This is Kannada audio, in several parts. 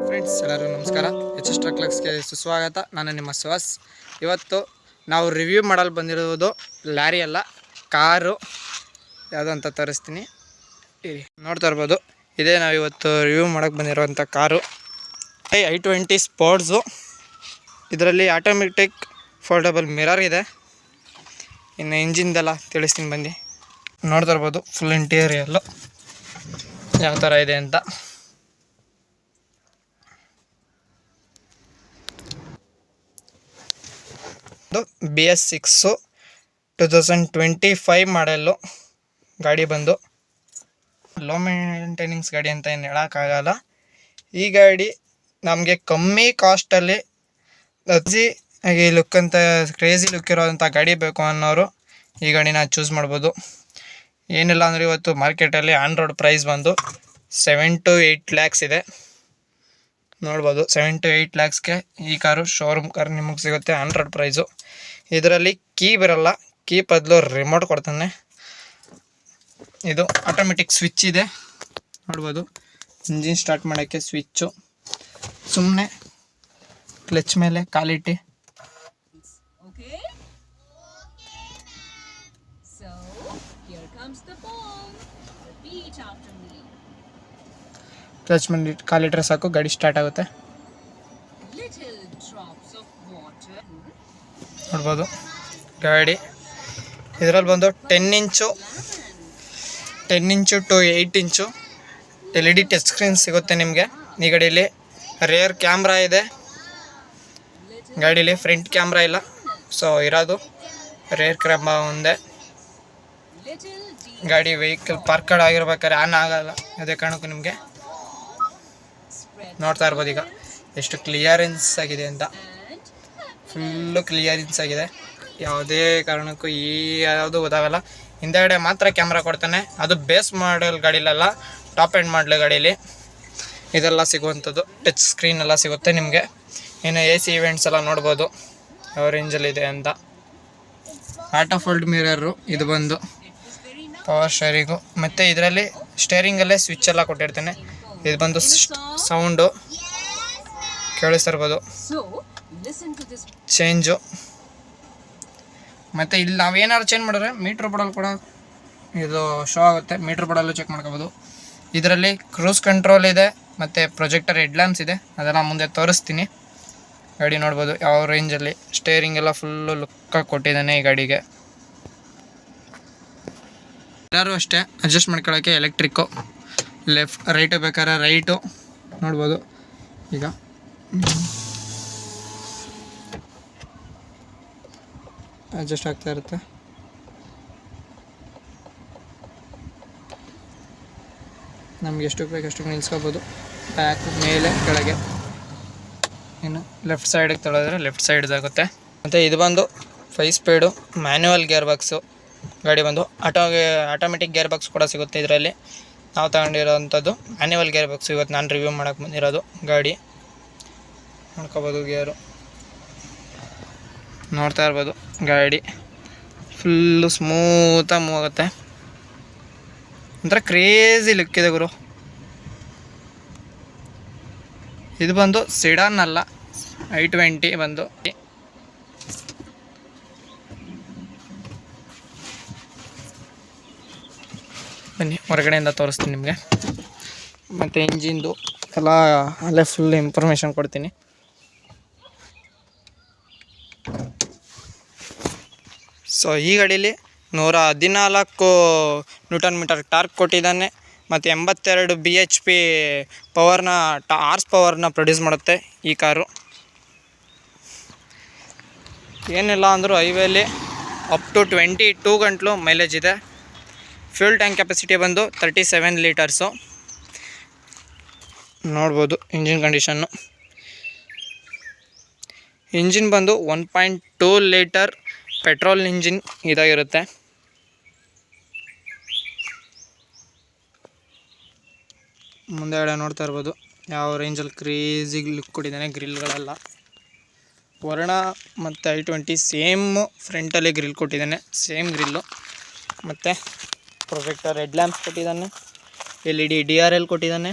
ಫ್ರೆಂಡ್ಸ್ ಎಲ್ಲರಿಗೂ ನಮಸ್ಕಾರ. ಎಚ್ ಎಸ್ ಟ್ರಕ್ಲಕ್ಸ್ಗೆ ಸುಸ್ವಾಗತ. ನಾನು ನಿಮ್ಮ ಸುಹಾಸ್. ಇವತ್ತು ನಾವು ರಿವ್ಯೂ ಮಾಡಲು ಬಂದಿರುವುದು ಲಾರಿ ಅಲ್ಲ, ಕಾರು. ಯಾವುದು ಅಂತ ತೋರಿಸ್ತೀನಿ, ನೋಡ್ತಾ ಇರ್ಬೋದು. ಇದೇ ನಾವು ಇವತ್ತು ರಿವ್ಯೂ ಮಾಡೋಕ್ಕೆ ಬಂದಿರುವಂಥ ಕಾರು i20 ಸ್ಪೋರ್ಟ್ಸು. ಇದರಲ್ಲಿ ಆಟೋಮೆಟಿಕ್ ಫೋಲ್ಡಬಲ್ ಮಿರರ್ ಇದೆ. ಇನ್ನು ಇಂಜಿನ್ದೆಲ್ಲ ತಿಳಿಸ್ತೀನಿ ಬನ್ನಿ. ನೋಡ್ತಾ ಇರ್ಬೋದು ಫುಲ್ ಇಂಟೀರಿಯಲ್ಲು ಯಾವ ಥರ ಇದೆ ಅಂತ. BS6 2025 ಮಾಡೆಲ್ಲು ಗಾಡಿ ಬಂದು ಲೋ ಮೇಂಟೆನೆನ್ಸ್ ಗಾಡಿ ಅಂತ ಏನು ಹೇಳೋಕ್ಕಾಗಲ್ಲ. ಈ ಗಾಡಿ ನಮಗೆ ಕಮ್ಮಿ ಕಾಸ್ಟಲ್ಲಿ ಹಾಗೆ ಲುಕ್ ಅಂತ ಕ್ರೇಜಿ ಲುಕ್ ಇರೋವಂಥ ಗಾಡಿ ಬೇಕು ಅನ್ನೋರು ಈ ಗಾಡಿನ ಚೂಸ್ ಮಾಡ್ಬೋದು. ಏನಿಲ್ಲ ಅಂದರೆ ಇವತ್ತು ಮಾರ್ಕೆಟಲ್ಲಿ ಆನ್ ರೋಡ್ ಪ್ರೈಸ್ ಬಂದು 7 to 8 lakhs ಇದೆ. ನೋಡ್ಬೋದು 7 to 8 lakhsಗೆ ಈ ಕಾರು ಶೋರೂಮ್ ಕಾರ್ ನಿಮಗೆ ಸಿಗುತ್ತೆ ಆನ್ ರೋಡ್ ಪ್ರೈಸು. ಇದರಲ್ಲಿ ಕೀ ಬರಲ್ಲ, ಕೀ ಬದಲು ರಿಮೋಟ್ ಕೊಡ್ತಾನೆ. ಇದು ಆಟೋಮೆಟಿಕ್ ಸ್ವಿಚ್ ಇದೆ, ನೋಡ್ಬೋದು. ಇಂಜಿನ್ ಸ್ಟಾರ್ಟ್ ಮಾಡೋಕ್ಕೆ ಸ್ವಿಚ್ಚು. ಸುಮ್ಮನೆ ಕ್ಲಚ್ ಮೇಲೆ ಕಾಲಿಟ್ಟು ಕ್ಲಚ್ ಮೇಲೆ ಕಾಲಿಟ್ರೆ ಸಾಕು, ಗಾಡಿ ಸ್ಟಾರ್ಟ್ ಆಗುತ್ತೆ. ನೋಡ್ಬೋದು ಗಾಡಿ ಇದರಲ್ಲಿ ಬಂದು 10 ಇಂಚು to 8 inch LED touch screen ಸಿಗುತ್ತೆ ನಿಮಗೆ. ಈ ಗಾಡೀಲಿ ರೇರ್ ಕ್ಯಾಮ್ರಾ ಇದೆ, ಗಾಡೀಲಿ ಫ್ರಂಟ್ ಕ್ಯಾಮ್ರಾ ಇಲ್ಲ. ಸೊ ಇರೋದು ರೇರ್ ಕ್ಯಾಮ್ರಾ ಒಂದೇ. ಗಾಡಿ ವೆಹಿಕಲ್ ಪಾರ್ಕಡ್ ಆಗಿರ್ಬೇಕಾದ್ರೆ ಆನ್ ಆಗಲ್ಲ, ಅದೇ ಕಾರಣಕ್ಕೂ ನಿಮಗೆ ನೋಡ್ತಾ ಇರ್ಬೋದು ಈಗ ಎಷ್ಟು ಕ್ಲಿಯರೆನ್ಸ್ ಆಗಿದೆ ಅಂತ. ಫುಲ್ಲು ಕ್ಲಿಯರೆನ್ಸ್ ಆಗಿದೆ, ಯಾವುದೇ ಕಾರಣಕ್ಕೂ ಯಾವುದು ಗೊತ್ತಾಗಲ್ಲ. ಹಿಂದೆಗಡೆ ಮಾತ್ರ ಕ್ಯಾಮ್ರಾ ಕೊಡ್ತಾನೆ, ಅದು ಬೇಸ್ ಮಾಡೆಲ್ ಗಾಡಿಲೆಲ್ಲ ಟಾಪ್ ಎಂಡ್ ಮಾಡಲ್ ಗಾಡೀಲಿ ಇದೆಲ್ಲ ಸಿಗುವಂಥದ್ದು. ಟಚ್ ಸ್ಕ್ರೀನ್ ಎಲ್ಲ ಸಿಗುತ್ತೆ ನಿಮಗೆ. ಇನ್ನು AC ಇವೆಂಟ್ಸ್ ಎಲ್ಲ ನೋಡ್ಬೋದು ಯಾವ ರೇಂಜಲ್ಲಿದೆ ಅಂತ. ಆಟೋ ಫೋಲ್ಡ್ ಮಿರರು ಇದು ಬಂದು ಪವರ್ ಸ್ಟೇರಿಂಗು. ಮತ್ತು ಇದರಲ್ಲಿ ಸ್ಟೇರಿಂಗಲ್ಲೇ ಸ್ವಿಚ್ ಎಲ್ಲ ಕೊಟ್ಟಿರ್ತಾನೆ. ಇದು ಬಂದು ಸೌಂಡು ಕೇಳಿಸ್ತಿರ್ಬೋದು, ಚೇಂಜು. ಮತ್ತು ಇಲ್ಲಿ ನಾವೇನಾದ್ರು ಚೇಂಜ್ ಮಾಡಿದ್ರೆ ಮೀಟ್ರ್ ಬೋರ್ಡಲ್ಲಿ ಕೂಡ ಇದು ಶೋ ಆಗುತ್ತೆ, ಮೀಟ್ರ್ ಬೋರ್ಡಲ್ಲೂ ಚೆಕ್ ಮಾಡ್ಕೋಬೋದು. ಇದರಲ್ಲಿ ಕ್ರೂಸ್ ಕಂಟ್ರೋಲ್ ಇದೆ ಮತ್ತು ಪ್ರೊಜೆಕ್ಟರ್ ಹೆಡ್ಲ್ಯಾಂಪ್ಸ್ ಇದೆ, ಅದೆಲ್ಲ ಮುಂದೆ ತೋರಿಸ್ತೀನಿ. ಗಾಡಿ ನೋಡ್ಬೋದು ಯಾವ ರೇಂಜಲ್ಲಿ. ಸ್ಟೇರಿಂಗ್ ಎಲ್ಲ ಫುಲ್ಲು ಲುಕ್ಕಾಗಿ ಕೊಟ್ಟಿದ್ದಾನೆ ಈ ಗಾಡಿಗೆ. ಎಲ್ಲರೂ ಅಷ್ಟೇ ಅಡ್ಜಸ್ಟ್ ಮಾಡ್ಕೊಳ್ಳೋಕ್ಕೆ ಎಲೆಕ್ಟ್ರಿಕ್ಕು. ರೈಟು ಬೇಕಾದ್ರೆ ರೈಟು ನೋಡ್ಬೋದು. ಈಗ ಅಡ್ಜಸ್ಟ್ ಆಗ್ತಾ ಇರುತ್ತೆ. ನಮ್ಗೆ ಎಷ್ಟು ಬೇಕು ಅಷ್ಟು ನಿಲ್ಸ್ಕೋಬೋದು, ಬ್ಯಾಕ್ ಮೇಲೆ ಕೆಳಗೆ. ಇನ್ನು ಲೆಫ್ಟ್ ಸೈಡಿಗೆ ತೊಳೆದ್ರೆ ಲೆಫ್ಟ್ ಸೈಡ್ದಾಗುತ್ತೆ. ಮತ್ತು ಇದು ಬಂದು 5 ಸ್ಪೀಡು ಮ್ಯಾನ್ಯುವಲ್ ಗೇರ್ ಬಾಕ್ಸು ಗಾಡಿ ಬಂದು. ಆಟೋಮೆಟಿಕ್ ಗೇರ್ ಬಾಕ್ಸ್ ಕೂಡ ಸಿಗುತ್ತೆ ಇದರಲ್ಲಿ. ನಾವು ತಗೊಂಡಿರೋವಂಥದ್ದು ಮ್ಯಾನ್ಯುವಲ್ ಗೇರ್ ಬಾಕ್ಸು ಇವತ್ತು ನಾನು ರಿವ್ಯೂ ಮಾಡೋಕ್ಕೆ ಬಂದಿರೋದು. ಗಾಡಿ ನೋಡ್ಕೋಬೋದು, ಗೇರು ನೋಡ್ತಾ ಇರ್ಬೋದು. ಗಾಡಿ ಫುಲ್ಲು ಸ್ಮೂತಾಗಿ ಮೂವ್ ಆಗುತ್ತೆ, ಒಂಥರ ಕ್ರೇಜಿ ಲುಕ್ ಇದೆ ಗುರು. ಇದು ಬಂದು ಸಿಡಾನ್ ಅಲ್ಲ, i20 ಬಂದು. ಬನ್ನಿ ಹೊರಗಡೆಯಿಂದ ತೋರಿಸ್ತೀನಿ ನಿಮಗೆ. ಮತ್ತು ಇಂಜಿನ್ದು ಎಲ್ಲ ಅಲ್ಲೇ ಫುಲ್ ಇನ್ಫಾರ್ಮೇಷನ್ ಕೊಡ್ತೀನಿ. ಸೊ ಈ ಗಾಡೀಲಿ 114 Nm ಟಾರ್ಕ್ ಕೊಟ್ಟಿದ್ದಾನೆ. ಮತ್ತು 82 bhp ಪವರ್ನ ಹಾರ್ಸ್ ಪವರ್ನ ಪ್ರೊಡ್ಯೂಸ್ ಮಾಡುತ್ತೆ ಈ ಕಾರು. ಏನಿಲ್ಲ ಅಂದರೂ ಹೈವೇಲಿ ಅಪ್ ಟು 22 ಗಂಟಲು ಮೈಲೇಜ್ ಇದೆ. ಫ್ಯೂಲ್ ಟ್ಯಾಂಕ್ ಕೆಪಾಸಿಟಿ ಬಂದು 37 ಲೀಟರ್ಸು. ನೋಡ್ಬೋದು ಇಂಜಿನ್ ಕಂಡೀಷನ್ನು. ಇಂಜಿನ್ ಬಂದು 1.2 ಲೀಟರ್ ಪೆಟ್ರೋಲ್ ಇಂಜಿನ್ ಇದಾಗಿರುತ್ತೆ. ಮುಂದೆಗಡೆ ನೋಡ್ತಾ ಇರ್ಬೋದು ಯಾವ ರೇಂಜಲ್ಲಿ ಕ್ರೇಜಿಗೆ ಲುಕ್ ಕೊಟ್ಟಿದ್ದಾನೆ. ಗ್ರಿಲ್ಗಳೆಲ್ಲ ವರ್ಣ ಮತ್ತು i20 ಸೇಮ್ ಫ್ರಂಟಲ್ಲಿ ಗ್ರಿಲ್ ಕೊಟ್ಟಿದ್ದಾನೆ, ಸೇಮ್ ಗ್ರಿಲ್ಲು. ಮತ್ತು ಪ್ರೊಜೆಕ್ಟರ್ ಹೆಡ್ ಲ್ಯಾಂಪ್ಸ್ ಕೊಟ್ಟಿದ್ದಾನೆ, LED DRL ಕೊಟ್ಟಿದ್ದಾನೆ.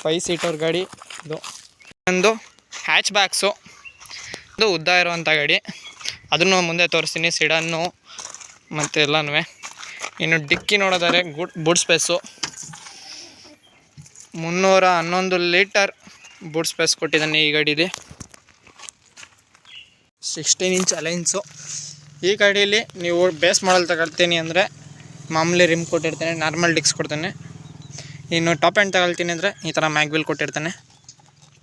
5 ಸೀಟರ್ ಗಾಡಿ ಇದು. ಒಂದು ಹ್ಯಾಚ್ ಬ್ಯಾಕ್ಸು, ಇದು ಉದ್ದ ಇರುವಂಥ ಗಾಡಿ, ಅದನ್ನು ಮುಂದೆ ತೋರಿಸ್ತೀನಿ, ಸಿಡನ್ನು ಮತ್ತು ಎಲ್ಲನೂ. ಇನ್ನು ಡಿಕ್ಕಿ ನೋಡೋದಾದ್ರೆ boot space 311 litre boot space ಕೊಟ್ಟಿದ್ದಾನೆ ಈ ಗಾಡೀಲಿ. 16 ಇಂಚ್ ಅಲೈನ್ಸು. ಈ ಗಾಡೀಲಿ ನೀವು ಬೇಸ್ ಮಾಡಲ್ ತಗೊಳ್ತೀನಿ ಅಂದರೆ ಮಾಮೂಲಿ ರಿಮ್ ಕೊಟ್ಟಿರ್ತಾನೆ, ನಾರ್ಮಲ್ ಡಿಕ್ಸ್ ಕೊಡ್ತಾನೆ. ಇನ್ನು ಟಾಪ್ ಎಂಡ್ ತಗೊಳ್ತೀನಿ ಅಂದರೆ ಈ ಥರ ಮ್ಯಾಗ್ವಿಲ್ ಕೊಟ್ಟಿರ್ತಾನೆ.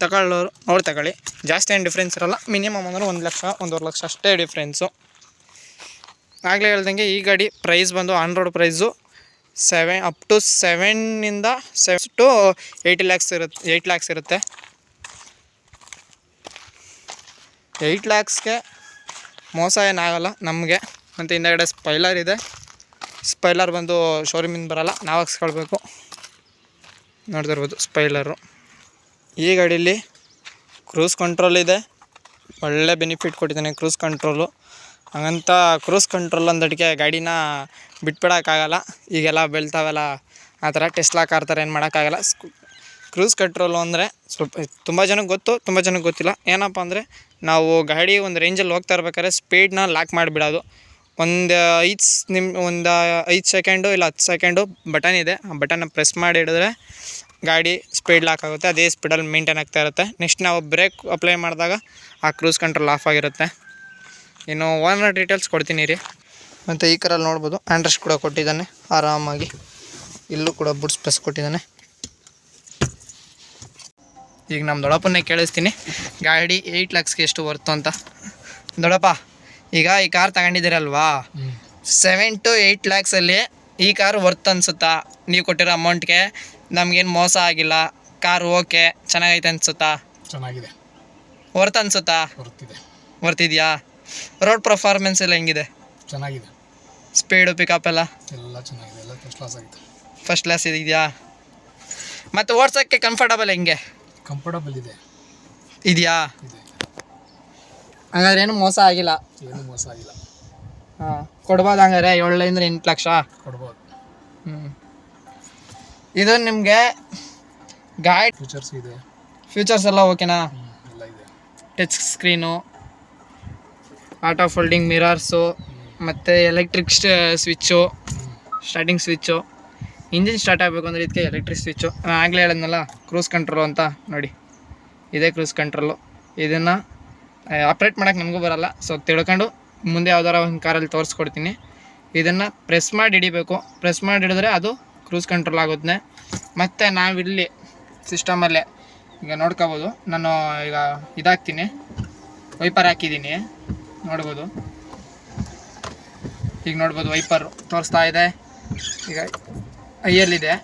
ತಗೊಳ್ಳೋರು ಅವ್ರು ತಗೊಳ್ಳಿ, ಜಾಸ್ತಿ ಏನು ಡಿಫ್ರೆನ್ಸ್ ಇರೋಲ್ಲ. ಮಿನಿಮಮ್ ಅಂದರೆ 1 ಲಕ್ಷ 1.5 ಲಕ್ಷ ಅಷ್ಟೇ ಡಿಫ್ರೆನ್ಸು. ಆಗಲೇ ಹೇಳ್ದಂಗೆ ಈ ಗಾಡಿ ಪ್ರೈಸ್ ಬಂದು on road price 7 to 8 lakhs ಇರುತ್ತೆ. 8 ಲ್ಯಾಕ್ಸ್ ಇರುತ್ತೆ. 8 ಲ್ಯಾಕ್ಸ್ಗೆ ಮೋಸ ಏನಾಗಲ್ಲ ನಮಗೆ. ಮತ್ತು ಹಿಂದೆಗಡೆ ಸ್ಪೈಲರ್ ಇದೆ. ಸ್ಪೈಲರ್ ಬಂದು ಶೋರೂಮಿಂದ ಬರೋಲ್ಲ, ನಾವು ಹಾಕ್ಸ್ಕೊಳ್ಬೇಕು. ನೋಡ್ತಿರ್ಬೋದು ಸ್ಪೈಲರು. ಈ ಗಾಡೀಲಿ ಕ್ರೂಸ್ ಕಂಟ್ರೋಲ್ ಇದೆ, ಒಳ್ಳೆ ಬೆನಿಫಿಟ್ ಕೊಟ್ಟಿದ್ದಾನೆ ಕ್ರೂಸ್ ಕಂಟ್ರೋಲು. ಹಂಗಂತ ಕ್ರೂಸ್ ಕಂಟ್ರೋಲ್ ಅಂದಡಿಗೆ ಗಾಡಿನ ಬಿಟ್ಬಿಡೋಕ್ಕಾಗಲ್ಲ. ಈಗೆಲ್ಲ ಬೆಳ್ತಾವೆಲ್ಲ ಆ ಥರ ಟೆಸ್ಲಾ ಕಾರ್ ಥರ ಏನು ಮಾಡೋಕ್ಕಾಗಲ್ಲ. ಕ್ರೂಸ್ ಕಂಟ್ರೋಲು ಅಂದರೆ ಸ್ವಲ್ಪ ತುಂಬ ಜನಕ್ಕೆ ಗೊತ್ತು, ತುಂಬ ಜನಕ್ಕೆ ಗೊತ್ತಿಲ್ಲ. ಏನಪ್ಪ ಅಂದರೆ ನಾವು ಗಾಡಿ ಒಂದು ರೇಂಜಲ್ಲಿ ಹೋಗ್ತಾ ಇರ್ಬೇಕಾದ್ರೆ ಸ್ಪೀಡ್ನ ಲಾಕ್ ಮಾಡಿಬಿಡೋದು. ಒಂದು 5 ಸೆಕೆಂಡು ಇಲ್ಲ 10 ಸೆಕೆಂಡು ಬಟನ್ ಇದೆ, ಆ ಬಟನ್ನ ಪ್ರೆಸ್ ಮಾಡಿ ಹಿಡಿದ್ರೆ ಗಾಡಿ ಸ್ಪೀಡ್ ಲಾಕ್ ಆಗುತ್ತೆ. ಅದೇ ಸ್ಪೀಡಲ್ಲಿ ಮೇಂಟೈನ್ ಆಗ್ತಾ ಇರುತ್ತೆ. ನೆಕ್ಸ್ಟ್ ನಾವು ಬ್ರೇಕ್ ಅಪ್ಲೈ ಮಾಡಿದಾಗ ಆ ಕ್ರೂಸ್ ಕಂಟ್ರೋಲ್ ಆಫ್ ಆಗಿರುತ್ತೆ. ಇನ್ನು ಓನರ್ ಡೀಟೇಲ್ಸ್ ಕೊಡ್ತೀನಿ ರೀ. ಮತ್ತು ಈ ಕಾರಲ್ಲಿ ನೋಡ್ಬೋದು ಆ್ಯಂಡ್ರೆಸ್ಟ್ ಕೂಡ ಕೊಟ್ಟಿದ್ದಾನೆ ಆರಾಮಾಗಿ. ಇಲ್ಲೂ ಕೂಡ ಬೂಟ್ ಸ್ಪೇಸ್ ಕೊಟ್ಟಿದ್ದಾನೆ. ಈಗ ನಮ್ಮ ದೊಡ್ಡಪ್ಪನ್ನೇ ಕೇಳಿಸ್ತೀನಿ ಗಾಡಿ 8 ಲ್ಯಾಕ್ಸ್ಗೆ ಎಷ್ಟು ವರ್ತು ಅಂತ. ದೊಡ್ಡಪ್ಪ, ಈಗ ಈ ಕಾರ್ ತಗೊಂಡಿದ್ದೀರಲ್ವಾ, 7 to 8 ಲ್ಯಾಕ್ಸಲ್ಲಿ ಈ ಕಾರು ವರ್ತ್ ಅನಿಸುತ್ತಾ? ನೀವು ಕೊಟ್ಟಿರೋ ಅಮೌಂಟ್ಗೆ ನಮಗೇನು ಮೋಸ ಆಗಿಲ್ಲ, ಕಾರು ಓಕೆ ಚೆನ್ನಾಗೈತೆ ಅನಿಸುತ್ತಾ? ಚೆನ್ನಾಗಿದೆ. ವರ್ತ್ ಅನಿಸುತ್ತಾ? ವರ್ತಿದೆಯಾ? ರೋಡ್ ಪರ್ಫಾರ್ಮೆನ್ಸ್ ಎಲ್ಲ ಹೆಂಗಿದೆ? ಚೆನ್ನಾಗಿದೆ. ಸ್ಪೀಡು ಪಿಕಪ್ ಎಲ್ಲ ಚೆನ್ನಾಗಿದೆ, ಎಲ್ಲ ಫಸ್ಟ್ ಕ್ಲಾಸ್ ಆಗಿದೆ. ಫಸ್ಟ್ ಕ್ಲಾಸ್ ಇದೆಯಾ? ಮತ್ತು ಓಡ್ಸೋಕ್ಕೆ ಕಂಫರ್ಟಬಲ್ ಹೆಂಗೆ? ಕಂಫರ್ಟಬಲ್ ಇದೆಯಾ? ಹಂಗಾದ್ರೆ ಏನು ಮೋಸ ಆಗಿಲ್ಲ? ಹಾಂ, ಕೊಡ್ಬೋದು. ಹಂಗಾರೆ 7 ಇಂದ 8 ಲಕ್ಷ ಕೊಡ್ಬೋದು. ಇದು ನಿಮಗೆ ಗಾಡಿ ಫ್ಯೂಚರ್ಸ್ ಎಲ್ಲ ಓಕೆನಾ? Touch screen, auto folding mirrors, ಮತ್ತು electric switch, starting switch. Engine start ಆಗಬೇಕು ಅಂದರೆ ಇದಕ್ಕೆ ಎಲೆಕ್ಟ್ರಿಕ್ ಸ್ವಿಚ್ಚು. ನಾನು ಆಗಲೇ ಹೇಳಿದ್ನಲ್ಲ ಕ್ರೂಸ್ ಕಂಟ್ರೋಲು ಅಂತ, ನೋಡಿ ಇದೇ ಕ್ರೂಸ್ ಕಂಟ್ರೋಲು. ಇದನ್ನು ಆಪ್ರೇಟ್ ಮಾಡೋಕ್ಕೆ ನನಗೂ ಬರೋಲ್ಲ, ಸೊ ತಿಳ್ಕೊಂಡು ಮುಂದೆ ಯಾವ್ದಾರ ಒಂದು ಕಾರಲ್ಲಿ ತೋರಿಸ್ಕೊಡ್ತೀನಿ. ಇದನ್ನು ಪ್ರೆಸ್ ಮಾಡಿ ಹಿಡಿಬೇಕು. ಪ್ರೆಸ್ ಮಾಡಿ ಹಿಡಿದ್ರೆ ಅದು ಕ್ರೂಸ್ ಕಂಟ್ರೋಲ್ ಆಗುತ್ತೆ. ಮತ್ತು ನಾವಿಲ್ಲಿ ಸಿಸ್ಟಮಲ್ಲೇ ಈಗ ನೋಡ್ಕೋಬೋದು. ನಾನು ಈಗ ಇದಾಗ್ತೀನಿ, ವೈಪರ್ ಹಾಕಿದ್ದೀನಿ, ನೋಡ್ಬೋದು. ಈಗ ನೋಡ್ಬೋದು ವೈಪರು ತೋರಿಸ್ತಾ ಇದೆ. ಈಗ ಐಯಲ್ಲಿದೆ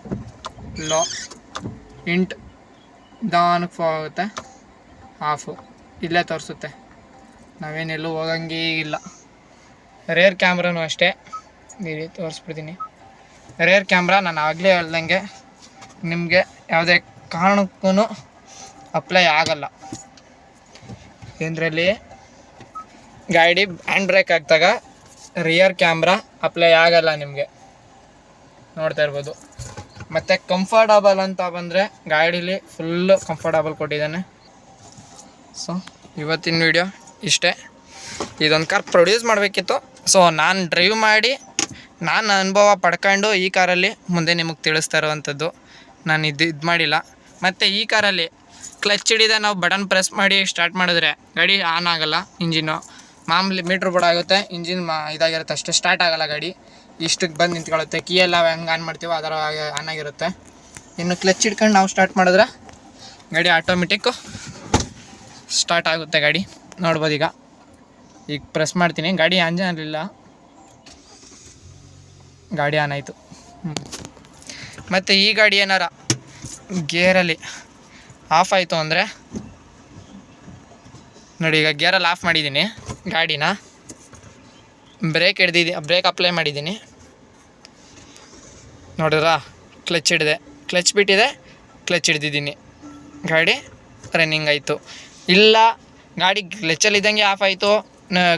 ಲೋ, ಇಂಟ್ ನಿಧಾನಕ್ಕೆ ಆಗುತ್ತೆ, ಆಫು ಇಲ್ಲೇ ತೋರಿಸುತ್ತೆ. ನಾವೇನೆಲ್ಲೂ ಹೋಗಂಗೆ ಇಲ್ಲ. ರೇರ್ ಕ್ಯಾಮ್ರಾನು ಅಷ್ಟೇ, ನೀರು ತೋರಿಸ್ಬಿಡ್ತೀನಿ. ರೇರ್ ಕ್ಯಾಮ್ರಾ ನಾನು ಆಗಲೇ ಹೇಳ್ದಂಗೆ ನಿಮಗೆ ಯಾವುದೇ ಕಾರಣಕ್ಕೂ ಅಪ್ಲೈ ಆಗಲ್ಲ. ಇದರಲ್ಲಿ ಗಾಡಿ ಹ್ಯಾಂಡ್ ಬ್ರೇಕ್ ಹಾಕಿದಾಗ ರಿಯರ್ ಕ್ಯಾಮ್ರಾ ಅಪ್ಲೈ ಆಗಲ್ಲ ನಿಮಗೆ, ನೋಡ್ತಾ ಇರ್ಬೋದು. ಮತ್ತು ಕಂಫರ್ಟಬಲ್ ಅಂತ ಬಂದರೆ ಗಾಡೀಲಿ ಫುಲ್ಲು ಕಂಫರ್ಟಬಲ್ ಕೊಟ್ಟಿದ್ದಾನೆ. ಸೊ ಇವತ್ತಿನ ವಿಡಿಯೋ ಇಷ್ಟೇ. ಇದೊಂದು ಕಾರ್ ಪ್ರೊಡ್ಯೂಸ್ ಮಾಡಬೇಕಿತ್ತು, ಸೊ ನಾನು ಡ್ರೈವ್ ಮಾಡಿ ನಾನು ಅನುಭವ ಪಡ್ಕೊಂಡು ಈ ಕಾರಲ್ಲಿ ಮುಂದೆ ನಿಮಗೆ ತಿಳಿಸ್ತಾ ಇರೋವಂಥದ್ದು. ನಾನು ಇದು ಮಾಡಿಲ್ಲ. ಮತ್ತು ಈ ಕಾರಲ್ಲಿ ಕ್ಲಚ್ ಹಿಡಿದ ನಾವು ಬಟನ್ ಪ್ರೆಸ್ ಮಾಡಿ ಸ್ಟಾರ್ಟ್ ಮಾಡಿದ್ರೆ ಗಾಡಿ ಆನ್ ಆಗೋಲ್ಲ. ಇಂಜಿನ್ನು ಮಾಮೂಲಿ ಮೀಟ್ರ್ ಬೋರ್ಡ್ ಆಗುತ್ತೆ, ಇಂಜಿನ್ ಇದಾಗಿರುತ್ತೆ ಅಷ್ಟೇ, ಸ್ಟಾರ್ಟ್ ಆಗೋಲ್ಲ ಗಾಡಿ. ಇಷ್ಟಕ್ಕೆ ಬಂದು ನಿಂತ್ಕೊಳ್ಳುತ್ತೆ. ಕೀಯೆಲ್ಲ ಹೆಂಗೆ ಆನ್ ಮಾಡ್ತೀವೋ ಅದರ ಆನ್ ಆಗಿರುತ್ತೆ. ಇನ್ನು ಕ್ಲಚ್ ಹಿಡ್ಕೊಂಡು ನಾವು ಸ್ಟಾರ್ಟ್ ಮಾಡಿದ್ರೆ ಗಾಡಿ ಆಟೋಮೆಟಿಕ್ಕು ಸ್ಟಾರ್ಟ್ ಆಗುತ್ತೆ. ಗಾಡಿ ನೋಡ್ಬೋದು. ಈಗ ಪ್ರೆಸ್ ಮಾಡ್ತೀನಿ, ಗಾಡಿ ಆನ್ ಆಗಲಿಲ್ಲ, ಗಾಡಿ ಆನ್ ಆಯಿತು. ಮತ್ತು ಈ ಗಾಡಿ ಏನಾರ ಗೇರಲ್ಲಿ ಆಫ್ ಆಯಿತು ಅಂದರೆ ನೋಡಿ, ಈಗ ಗೇರಲ್ಲಿ ಆಫ್ ಮಾಡಿದ್ದೀನಿ ಗಾಡಿನ, ಬ್ರೇಕ್ ಬ್ರೇಕ್ ಅಪ್ಲೈ ಮಾಡಿದ್ದೀನಿ, ನೋಡಿದ್ರಾ? ಕ್ಲಚ್ ಹಿಡಿದೆ, ಕ್ಲಚ್ ಬಿಟ್ಟಿದೆ, ಕ್ಲಚ್ ಹಿಡ್ದಿದ್ದೀನಿ, ಗಾಡಿ ರನ್ನಿಂಗ್ ಆಯಿತು. ಇಲ್ಲ ಗಾಡಿ ಕ್ಲಚಲ್ಲಿದ್ದಂಗೆ ಆಫ್ ಆಯಿತು,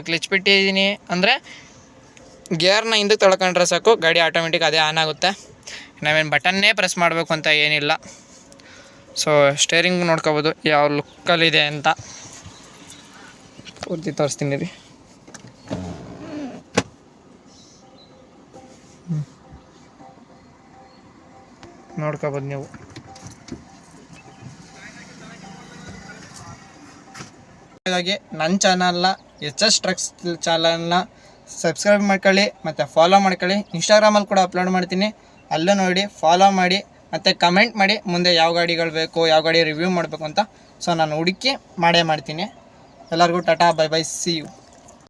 ಕ್ಲಚ್ ಬಿಟ್ಟಿದ್ದೀನಿ ಅಂದರೆ ಗೇರ್ನ ಹಿಂದಕ್ಕೆ ತೊಳ್ಕೊಂಡ್ರೆ ಸಾಕು, ಗಾಡಿ ಆಟೋಮೆಟಿಕ್ ಅದೇ ಆನ್ ಆಗುತ್ತೆ. ನಾವೇನು ಬಟನ್ನೇ ಪ್ರೆಸ್ ಮಾಡಬೇಕು ಅಂತ ಏನಿಲ್ಲ. ಸೊ ಸ್ಟೇರಿಂಗ್ ನೋಡ್ಕೋಬೋದು ಯಾವ ಲುಕ್ಕಲ್ಲಿದೆ ಅಂತ ಪೂರ್ತಿ ತೋರಿಸ್ತೀನಿ ರೀ. ನೋಡ್ಕೋಬೋದು ನೀವು. ಹಾಗಾಗಿ ನನ್ನ ಚಾನಲ್ನ HS ಟ್ರಕ್ಸ್ ಚಾನಲ್ನ ಸಬ್ಸ್ಕ್ರೈಬ್ ಮಾಡ್ಕೊಳ್ಳಿ ಮತ್ತು ಫಾಲೋ ಮಾಡ್ಕೊಳ್ಳಿ. ಇನ್ಸ್ಟಾಗ್ರಾಮಲ್ಲಿ ಕೂಡ ಅಪ್ಲೋಡ್ ಮಾಡ್ತೀನಿ, ಅಲ್ಲೂ ನೋಡಿ ಫಾಲೋ ಮಾಡಿ ಮತ್ತು ಕಮೆಂಟ್ ಮಾಡಿ ಮುಂದೆ ಯಾವ ಗಾಡಿಗಳು ಬೇಕು, ಯಾವ ಗಾಡಿ ರಿವ್ಯೂ ಮಾಡಬೇಕು ಅಂತ. ಸೊ ನಾನು ಹುಡುಕಿ ಮಾಡೇ ಮಾಡ್ತೀನಿ. ಎಲ್ಲರಿಗೂ tata, bye bye, see you.